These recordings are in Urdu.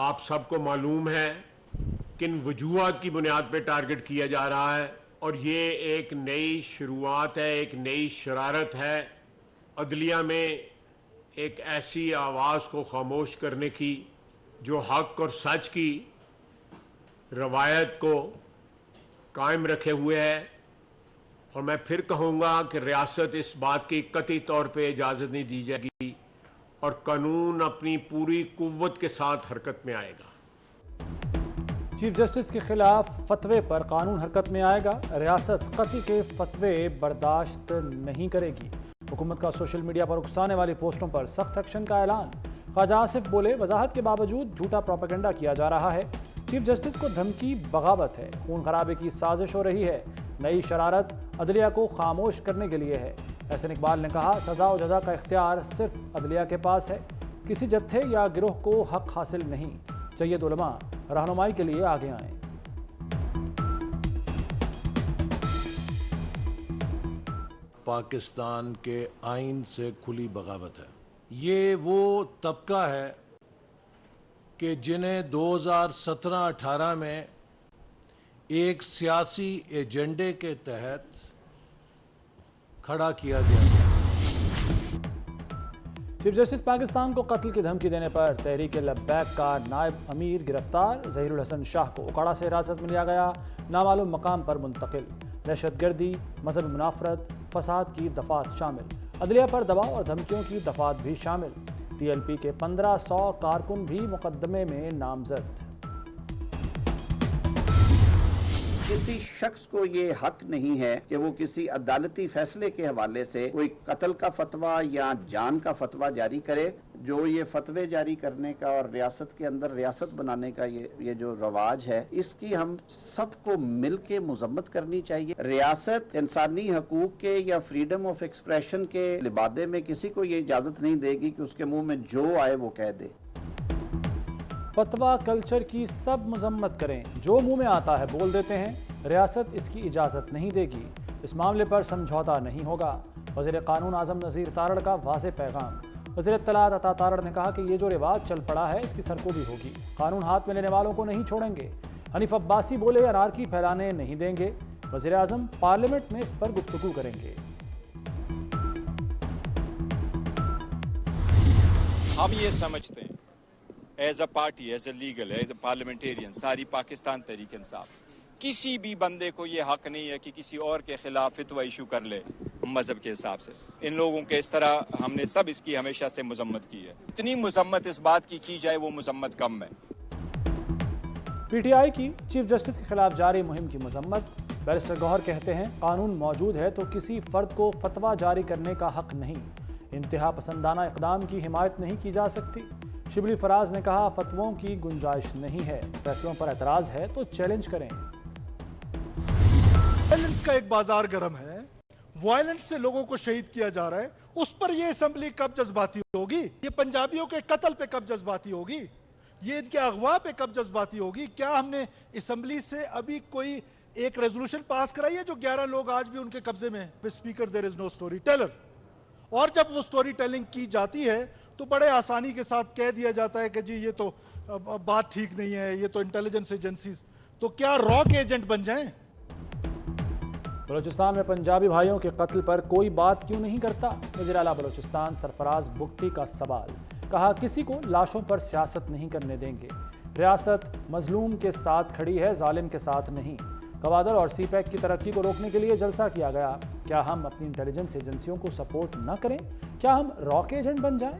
آپ سب کو معلوم ہے کن وجوہات کی بنیاد پہ ٹارگٹ کیا جا رہا ہے، اور یہ ایک نئی شروعات ہے، ایک نئی شرارت ہے عدلیہ میں ایک ایسی آواز کو خاموش کرنے کی جو حق اور سچ کی روایت کو قائم رکھے ہوئے ہے۔ اور میں پھر کہوں گا کہ ریاست اس بات کی قطعی طور پہ اجازت نہیں دی جائے گی اور قانون اپنی پوری قوت کے ساتھ حرکت میں آئے گا۔ چیف جسٹس کے خلاف فتوے پر قانون حرکت میں آئے گا، ریاست قطعی کے فتوے برداشت نہیں کرے گی۔ حکومت کا سوشل میڈیا پر اکسانے والی پوسٹوں پر سخت ایکشن کا اعلان۔ خواجہ آصف بولے، وضاحت کے باوجود جھوٹا پروپیگنڈا کیا جا رہا ہے، چیف جسٹس کو دھمکی بغاوت ہے، خون خرابے کی سازش ہو رہی ہے، نئی شرارت عدلیہ کو خاموش کرنے کے لیے ہے۔ احسن اقبال نے کہا، سزا و جزا کا اختیار صرف عدلیہ کے پاس ہے، کسی جتھے یا گروہ کو حق حاصل نہیں۔ جید علماء رہنمائی کے لیے آگے آئیں۔ پاکستان کے آئین سے کھلی بغاوت ہے۔ یہ وہ طبقہ ہے کہ جنہیں 2017-18 میں ایک سیاسی ایجنڈے کے تحت کھڑا کیا گیا تھا۔ چیف جسٹس پاکستان کو قتل کی دھمکی دینے پر تحریک لبیک کا نائب امیر گرفتار، ظہیر الحسن شاہ کو اکاڑہ سے حراست میں لیا گیا، نامعلوم مقام پر منتقل۔ دہشت گردی، مذہبی منافرت، فساد کی دفعات شامل، عدلیہ پر دباؤ اور دھمکیوں کی دفعات بھی شامل۔ ٹی ایل پی کے 1500 کارکن بھی مقدمے میں نامزد۔ کسی شخص کو یہ حق نہیں ہے کہ وہ کسی عدالتی فیصلے کے حوالے سے کوئی قتل کا فتویٰ یا جان کا فتویٰ جاری کرے۔ جو یہ فتوے جاری کرنے کا اور ریاست کے اندر ریاست بنانے کا یہ جو رواج ہے، اس کی ہم سب کو مل کے مذمت کرنی چاہیے۔ ریاست انسانی حقوق کے یا فریڈم آف ایکسپریشن کے لبادے میں کسی کو یہ اجازت نہیں دے گی کہ اس کے منہ میں جو آئے وہ کہہ دے۔ فتویٰ کلچر کی سب مذمت کریں، جو منہ میں آتا ہے بول دیتے ہیں، ریاست اس کی اجازت نہیں دے گی، اس معاملے پر سمجھوتا نہیں ہوگا۔ وزیر قانون اعظم نذیر تارڑ کا واضح پیغام۔ وزیر اطلاعات عطا تارڑ نے کہا کہ یہ جو رواج چل پڑا ہے اس کی سرکوبی ہوگی، قانون ہاتھ میں لینے والوں کو نہیں چھوڑیں گے۔ حنیف عباسی بولے، انارکی پھیلانے نہیں دیں گے، وزیر اعظم پارلیمنٹ میں اس پر گفتگو کریں گے۔ ہم یہ سمجھتے ہیں as a party, as a legal, as a parliamentarian, ساری پاکستان تحریک انصاف، کسی بھی بندے کو یہ حق نہیں ہے کہ کسی اور کے خلاف فتویٰ ایشو کر لے مذہب کے حساب سے۔ ان لوگوں کے اس طرح ہم نے سب اس کی ہمیشہ سے مذمت کی ہے۔ اتنی مذمت اس بات کی جائے وہ مذمت کم ہے۔ پی ٹی آئی کی چیف جسٹس کے خلاف جاری مہم کی مذمت۔ بیرسٹر گوہر کہتے ہیں، قانون موجود ہے تو کسی فرد کو فتویٰ جاری کرنے کا حق نہیں، انتہا پسندانہ اقدام کی حمایت نہیں کی جا سکتی۔ شبلی فراز نے کہا، فتووں کی گنجائش نہیں ہے، فیصلوں پر اعتراض ہے تو چیلنج کریں۔ وائلنس کا ایک بازار گرم ہے، وائلنس سے لوگوں کو شہید کیا جا رہا ہے، اس پر یہ اسمبلی کب جذباتی ہوگی؟ یہ پنجابیوں کے قتل پہ کب جذباتی ہوگی؟ یہ ان کے اغوا پہ کب جذباتی ہوگی؟ کیا ہم نے اسمبلی سے ابھی کوئی ایک ریزولوشن پاس کرائی ہے جو 11 لوگ آج بھی ان کے قبضے میں؟ اسپیکر دیر از نو سٹوری ٹیلر۔ اور جب وہ سٹوری ٹیلنگ کی جاتی ہے تو بڑے آسانی کے ساتھ کہہ دیا جاتا ہے کہ جی یہ تو بات ٹھیک نہیں ہے، یہ تو انٹیلیجنس ایجنسیز، تو کیا را کے ایجنٹ بن جائیں؟ بلوچستان میں پنجابی بھائیوں کے قتل پر کوئی بات کیوں نہیں کرتا؟ وزیر اعلیٰ بلوچستان سرفراز بگٹی کا سوال۔ کہا، کسی کو لاشوں پر سیاست نہیں کرنے دیں گے، ریاست مظلوم کے ساتھ کھڑی ہے، ظالم کے ساتھ نہیں۔ گوادر اور سی پیک کی ترقی کو روکنے کے لیے جلسہ کیا گیا۔ کیا ہم اپنی انٹیلیجنس ایجنسیوں کو سپورٹ نہ کریں؟ کیا ہم را کے ایجنٹ بن جائیں؟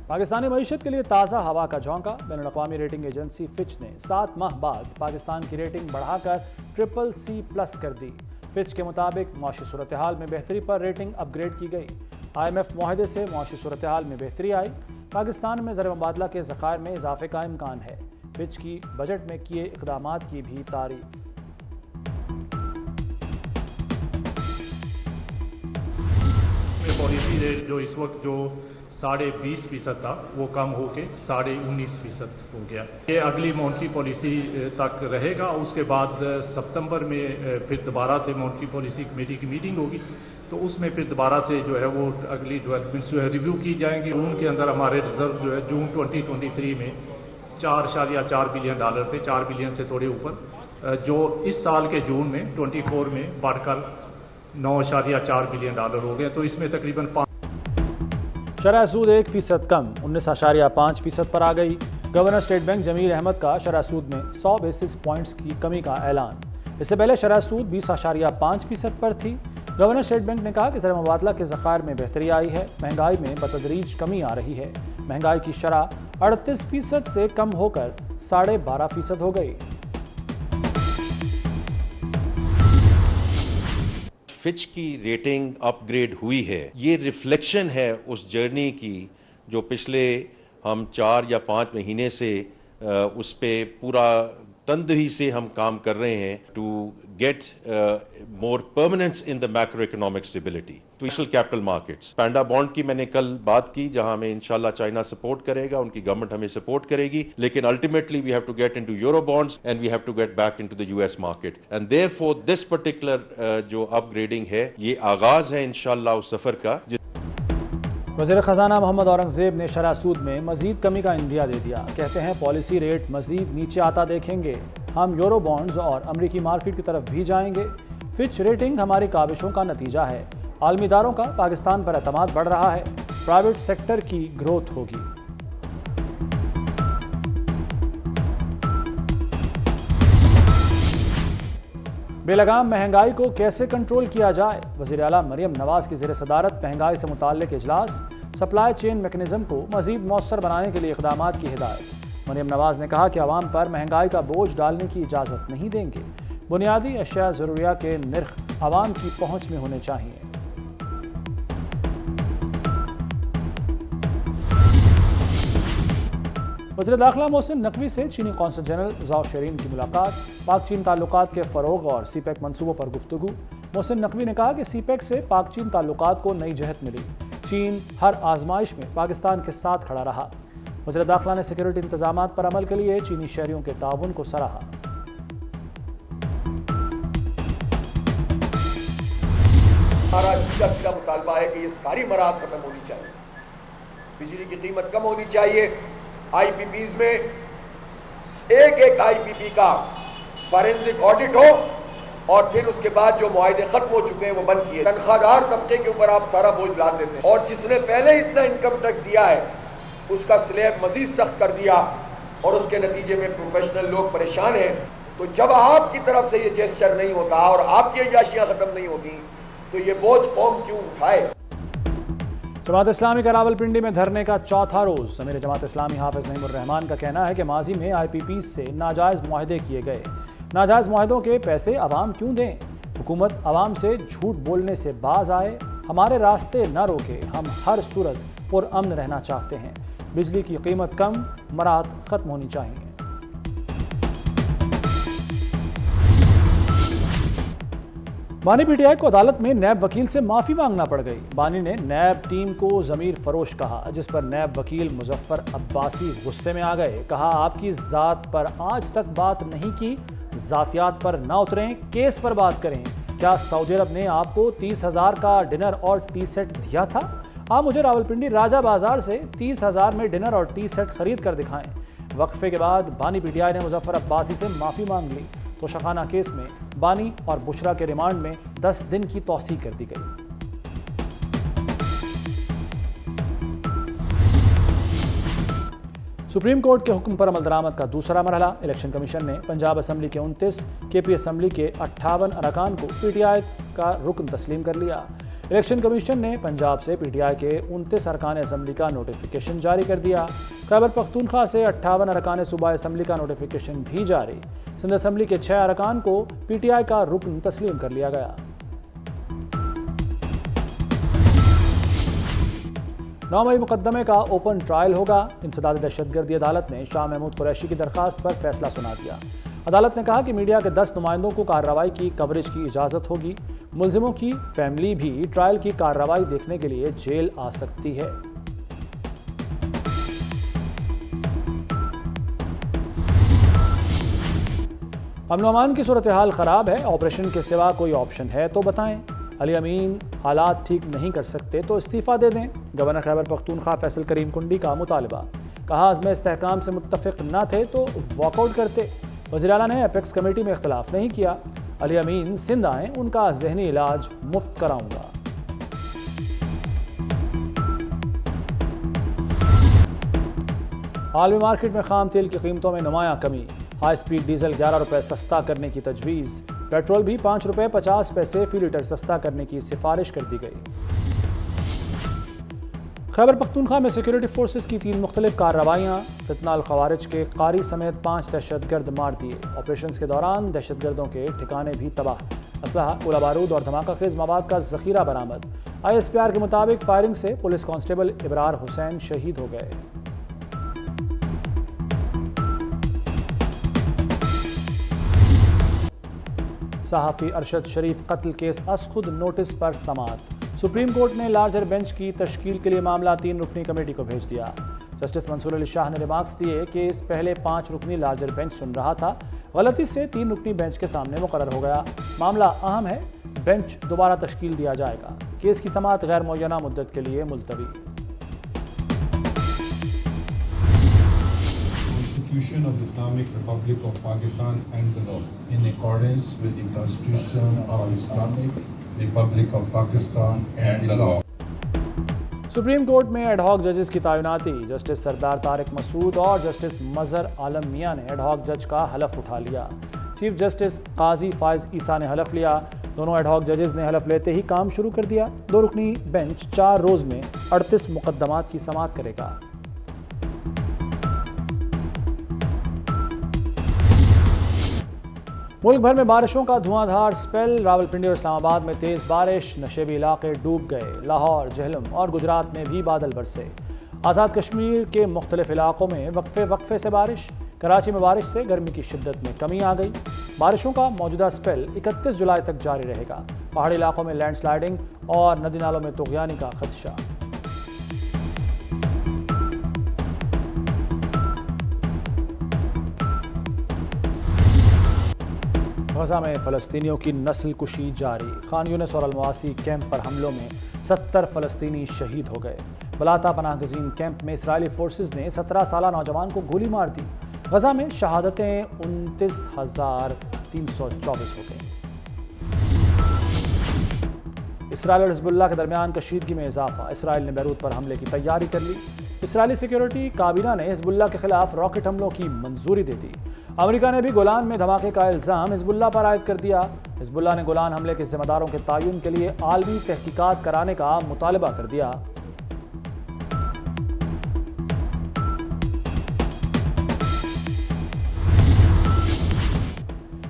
پاکستانی معیشت کے لیے تازہ ہوا کا جھونکا۔ بین الاقوامی ریٹنگ ایجنسی فچ نے 7 ماہ بعد پاکستان کی ریٹنگ بڑھا کر CCC+ کر دی۔ فچ کے مطابق معاشی صورتحال میں بہتری پر ریٹنگ اپ گریڈ کی گئی۔ IMF معاہدے سے معاشی صورتحال میں بہتری آئی۔ پاکستان میں زر مبادلہ کے ذخائر میں اضافے کا امکان ہے۔ فچ کی بجٹ میں کیے اقدامات کی بھی تعریف۔ پالیسی جو اس وقت جو 20.5% تھا وہ کم ہو کے 19.5% ہو گیا. یہ اگلی مانیٹری پالیسی تک رہے گا. اس کے بعد ستمبر میں پھر دوبارہ سے مانیٹری پالیسی کمیٹی کی میٹنگ ہوگی, تو اس میں پھر دوبارہ سے جو ہے وہ اگلی ڈیولپمنٹس جو ہے ریویو کی جائیں گی. جون کے اندر ہمارے ریزرو جو ہے جون 2023 میں $4.4 بلین تھے, 4 بلین سے تھوڑے اوپر, جو اس سال کے جون میں 24 میں بڑھ کر $9.4 بلین ہو گئے. تو اس میں تقریباً شرح سود 1% کم 19.5% پر آ گئی. گورنر اسٹیٹ بینک جمیل احمد کا شرح سود میں 100 بیسس پوائنٹس کی کمی کا اعلان. اس سے پہلے شرح سود 20.5% پر تھی. گورنر اسٹیٹ بینک نے کہا کہ زر مبادلہ کے ذخائر میں بہتری آئی ہے, مہنگائی میں بتدریج کمی آ رہی ہے. مہنگائی کی شرح 38% سے کم ہو کر 12.5% ہو گئی. فچ کی ریٹنگ اپ گریڈ ہوئی ہے. یہ ریفلیکشن ہے اس جرنی کی جو پچھلے ہم 4 یا 5 مہینے سے اس پہ پورا تندہی سے ہم کام کر رہے ہیں to get more permanence in the macroeconomic stability. تو special capital markets, panda bond کی میں نے کل بات کی جہاں ہمیں انشاءاللہ چائنا سپورٹ کرے گا, ان کی گورنمنٹ ہمیں سپورٹ کرے گی, لیکن ultimately we have to get into euro bonds and we have to get back into the US market. And therefore this particular جو اپ گریڈنگ ہے یہ آغاز ہے انشاءاللہ اس سفر کا. وزیر خزانہ محمد اورنگزیب نے شرح سود میں مزید کمی کا عندیہ دے دیا. کہتے ہیں پالیسی ریٹ مزید نیچے آتا دیکھیں گے, ہم یورو بانڈز اور امریکی مارکیٹ کی طرف بھی جائیں گے. فچ ریٹنگ ہماری کاوشوں کا نتیجہ ہے. عالمی اداروں کا پاکستان پر اعتماد بڑھ رہا ہے. پرائیویٹ سیکٹر کی گروتھ ہوگی. بے لگام مہنگائی کو کیسے کنٹرول کیا جائے؟ وزیر اعلیٰ مریم نواز کی زیر صدارت مہنگائی سے متعلق اجلاس. سپلائی چین میکنزم کو مزید مؤثر بنانے کے لیے اقدامات کی ہدایت. مریم نواز نے کہا کہ عوام پر مہنگائی کا بوجھ ڈالنے کی اجازت نہیں دیں گے. بنیادی اشیاء ضروریہ کے نرخ عوام کی پہنچ میں ہونے چاہیے. وزیر داخلہ محسن نقوی سے چینی قونصل جنرل زاؤ شیرین کی ملاقات. پاک چین تعلقات کے فروغ اور سی پیک منصوبوں پر گفتگو. محسن نقوی نے کہا کہ سی پیک سے پاک چین تعلقات کو نئی جہت ملی. چین ہر آزمائش میں پاکستان کے ساتھ کھڑا رہا. وزیر داخلہ نے سیکورٹی انتظامات پر عمل کے لیے چینی شہریوں کے تعاون کو سراہا. ہمارا سیدھا مطالبہ ہے کہ یہ ساری مراحل ختم ہونی چاہیے. بجلی کی قیمت کم ہونی چاہیے. آئی پی پیز میں ایک آئی پی پی کا فارنزک آڈٹ ہو اور پھر اس کے بعد جو معاہدے ختم ہو چکے ہیں وہ بند کیے. تنخواہ دار طبقے کے اوپر آپ سارا بوجھ لاد دیتے ہیں اور جس نے پہلے اتنا انکم ٹیکس دیا ہے اس کا سلیب مزید سخت کر دیا اور اس کے نتیجے میں پروفیشنل لوگ پریشان ہیں. تو جب آپ کی طرف سے یہ جیسچر نہیں ہوتا اور آپ کی عیاشیاں ختم نہیں ہوتی تو یہ بوجھ قوم کیوں اٹھائے؟ جماعت اسلامی کا راولپنڈی میں دھرنے کا چوتھا روز. امیر جماعت اسلامی حافظ نعیم الرحمان کا کہنا ہے کہ ماضی میں آئی پی پیز سے ناجائز معاہدے کیے گئے. ناجائز معاہدوں کے پیسے عوام کیوں دیں؟ حکومت عوام سے جھوٹ بولنے سے باز آئے, ہمارے راستے نہ روکے. ہم ہر صورت پرامن رہنا چاہتے ہیں. بجلی کی قیمت کم, مراعات ختم ہونی چاہیے. بانی پی ٹی آئی کو عدالت میں نیب وکیل سے معافی مانگنا پڑ گئی. بانی نے نیب ٹیم کو ضمیر فروش کہا, جس پر نیب وکیل مظفر عباسی غصے میں آ گئے. کہا آپ کی ذات پر آج تک بات نہیں کی, ذاتیات پر نہ اتریں, کیس پر بات کریں. کیا سعودی عرب نے آپ کو 30,000 کا ڈنر اور ٹی سیٹ دیا تھا؟ آپ مجھے راولپنڈی راجہ بازار سے 30,000 میں ڈنر اور ٹی سیٹ خرید کر دکھائیں. وقفے کے بعد بانی پی ٹی آئی نے مظفر عباسی سے معافی مانگ لی. تو شخانہ کیس میں بانی اور بشرا کے ریمانڈ میں 10 دن کی توسیع کر دی گئی. سپریم کورٹ کے حکم پر عمل درآمد کا دوسرا مرحلہ. الیکشن کمیشن نے پنجاب اسمبلی کے 29, کے پی اسمبلی کے 58 ارکان کو پی ٹی آئی کا رکن تسلیم کر لیا. الیکشن کمیشن نے پنجاب سے پی ٹی آئی کے 29 ارکان اسمبلی کا نوٹیفیکیشن جاری کر دیا. خیبر پختونخوا سے 58 ارکان صوبائی اسمبلی کا نوٹیفیکیشن بھی جاری. سندھ اسمبلی کے 6 ارکان کو پی ٹی آئی کا رکن تسلیم کر لیا گیا. 9 مئی مقدمے کا اوپن ٹرائل ہوگا. انسداد دہشت گردی عدالت نے شاہ محمود قریشی کی درخواست پر فیصلہ سنا دیا. عدالت نے کہا کہ میڈیا کے 10 نمائندوں کو کارروائی کی کوریج کی اجازت ہوگی. ملزموں کی فیملی بھی ٹرائل کی کارروائی دیکھنے کے لیے جیل آ سکتی ہے. امن و امان کی صورتحال خراب ہے، آپریشن کے سوا کوئی آپشن ہے تو بتائیں۔ علی امین حالات ٹھیک نہیں کر سکتے تو استعفیٰ دے دیں، گورنر خیبر پختونخوا فیصل کریم کنڈی کا مطالبہ۔ کہا عزم استحکام سے متفق نہ تھے تو واک آؤٹ کرتے۔ وزیر اعلیٰ نے اپیکس کمیٹی میں اختلاف نہیں کیا، علی امین سندھ آئیں، ان کا ذہنی علاج مفت کراؤں گا۔ عالمی مارکیٹ میں خام تیل کی قیمتوں میں نمایاں کمی، ہائی سپیڈ ڈیزل 11 روپے سستا کرنے کی تجویز، پیٹرول بھی 5 روپے 50 پیسے فی لیٹر سستا کرنے کی سفارش کر دی گئی۔ خیبر پختونخوا میں سیکیورٹی فورسز کی 3 مختلف کارروائیاں، فتنہ الخوارج کے قاری سمیت 5 دہشت گرد مار دیے۔ آپریشنز کے دوران دہشت گردوں کے ٹھکانے بھی تباہ، اسلحہ، گولہ بارود اور دھماکہ خیز مواد کا ذخیرہ برآمد۔ ISPR کے مطابق فائرنگ سے پولیس کانسٹیبل ابرار حسین شہید ہو گئے۔ صحافی ارشد شریف قتل کیس از خود نوٹس پر سماعت، سپریم کورٹ نے لارجر بینچ کی تشکیل کے لیے معاملہ 3 رکنی کمیٹی کو بھیج دیا۔ جسٹس منصور علی شاہ نے ریمارکس دیے کہ اس پہلے 5 رکنی لارجر بینچ سن رہا تھا، غلطی سے 3 رکنی بینچ کے سامنے مقرر ہو گیا، معاملہ اہم ہے، بینچ دوبارہ تشکیل دیا جائے گا، کیس کی سماعت غیر معینہ مدت کے لیے ملتوی۔ Constitution of the Islamic Republic of Pakistan and the law in accordance with the Constitution of the Islamic Republic of Pakistan and the law. Supreme court میں ایڈ ہاک ججز کی تعیناتی، جسٹس سردار طارق مسعود اور جسٹس مظہر عالم میاں نے ایڈ ہاک جج کا حلف اٹھا لیا۔ چیف جسٹس قاضی فائز عیسیٰ نے حلف لیا، دونوں ایڈ ہاک ججز نے حلف لیتے ہی کام شروع کر دیا۔ 2 رکنی بینچ 4 روز میں 38 مقدمات کی سماعت کرے گا۔ ملک بھر میں بارشوں کا دھواں دھار سپیل، راولپنڈی اور اسلام آباد میں تیز بارش، نشیبی علاقے ڈوب گئے، لاہور، جہلم اور گجرات میں بھی بادل برسے۔ آزاد کشمیر کے مختلف علاقوں میں وقفے سے بارش، کراچی میں بارش سے گرمی کی شدت میں کمی آ گئی۔ بارشوں کا موجودہ سپیل 31 جولائی تک جاری رہے گا۔ پہاڑی علاقوں میں لینڈ سلائیڈنگ اور ندی نالوں میں طغیانی کا خدشہ۔ غزہ میں فلسطینیوں کی نسل کشی جاری، خان یونس اور المواسی کیمپ پر حملوں میں 70 فلسطینی شہید ہو گئے۔ بلاتا پناہ گزین کیمپ میں اسرائیلی فورسز نے 17 سالہ نوجوان کو گولی مار دی۔ غزہ میں شہادتیں 29,324 ہو گئیں۔ اسرائیل اور حزب اللہ کے درمیان کشیدگی میں اضافہ، اسرائیل نے بیروت پر حملے کی تیاری کر لی۔ اسرائیلی سیکیورٹی کابینہ نے حزب اللہ کے خلاف راکٹ حملوں کی منظوری دے دی۔ امریکہ نے بھی گولان میں دھماکے کا الزام حزب اللہ پر عائد کر دیا۔ حزب اللہ نے گولان حملے کے ذمہ داروں کے تعین کے لیے عالمی تحقیقات کرانے کا مطالبہ کر دیا۔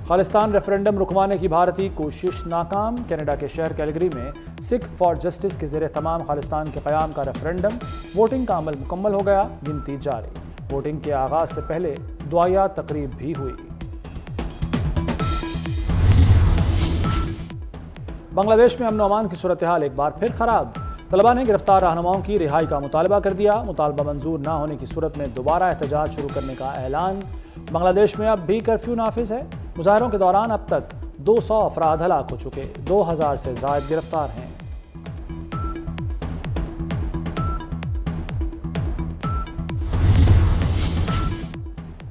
خالصتان ریفرنڈم رکوانے کی بھارتی کوشش ناکام، کینیڈا کے شہر کیلگری میں سکھ فار جسٹس کے زیر اہتمام خالصتان کے قیام کا ریفرنڈم، ووٹنگ کا عمل مکمل ہو گیا، گنتی جاری۔ ووٹنگ کے آغاز سے پہلے دعائیہ تقریب بھی ہوئی۔ بنگلہ دیش میں امن و امان کی صورتحال ایک بار پھر خراب، طلباء نے گرفتار رہنماؤں کی رہائی کا مطالبہ کر دیا، مطالبہ منظور نہ ہونے کی صورت میں دوبارہ احتجاج شروع کرنے کا اعلان۔ بنگلہ دیش میں اب بھی کرفیو نافذ ہے، مظاہروں کے دوران اب تک 200 افراد ہلاک ہو چکے، 2000 سے زائد گرفتار ہیں۔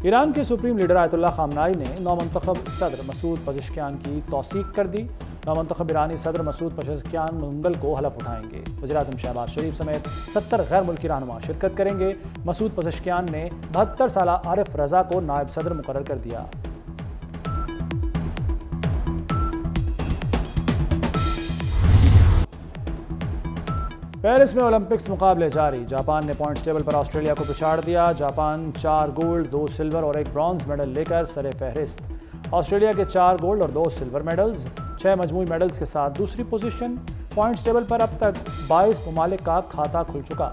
ایران کے سپریم لیڈر آیت اللہ خامنائی نے نومنتخب صدر مسعود پزشکیان کی توثیق کر دی۔ نومنتخب ایرانی صدر مسعود پزشکیان منگل کو حلف اٹھائیں گے۔ وزیراعظم شہباز شریف سمیت 70 غیر ملکی رہنما شرکت کریں گے۔ مسعود پزشکیان نے 72 سالہ عارف رضا کو نائب صدر مقرر کر دیا۔ پیرس میں اولمپکس مقابلے جاری، جاپان نے پوائنٹس ٹیبل پر آسٹریلیا کو پچھاڑ دیا۔ جاپان 4 گولڈ، 2 سلور اور 1 برونز میڈل لے کر سر فہرست۔ آسٹریلیا کے 4 گولڈ اور 2 سلور میڈلز، 6 مجموعی میڈلز کے ساتھ دوسری پوزیشن۔ پوائنٹس ٹیبل پر اب تک 22 ممالک کا کھاتہ کھل چکا۔